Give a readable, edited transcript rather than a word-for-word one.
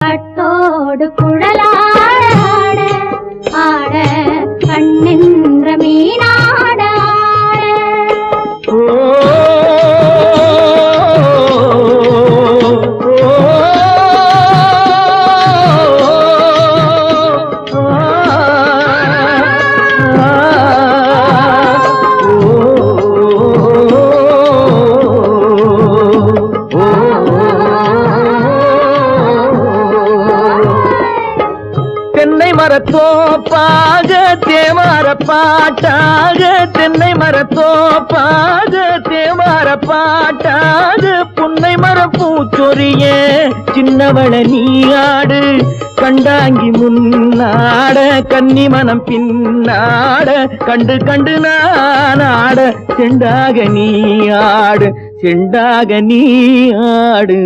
கட்டோடு குழலாட ஆட கண்ணென்ற மீனாட தென்னை மரத்தோப்பாக தேமார பாட்டாக தென்னை மரத்தோப்பாக தேமார பாட்டாக புன்னை மரப்பூச்சொரிய சின்னவள நீயாடு கண்டாங்கி முன்னாட கன்னி மனம் பின்னாட கண்டு கண்டு நானாட செண்டாக நீயாடு செண்டாக நீயாடு.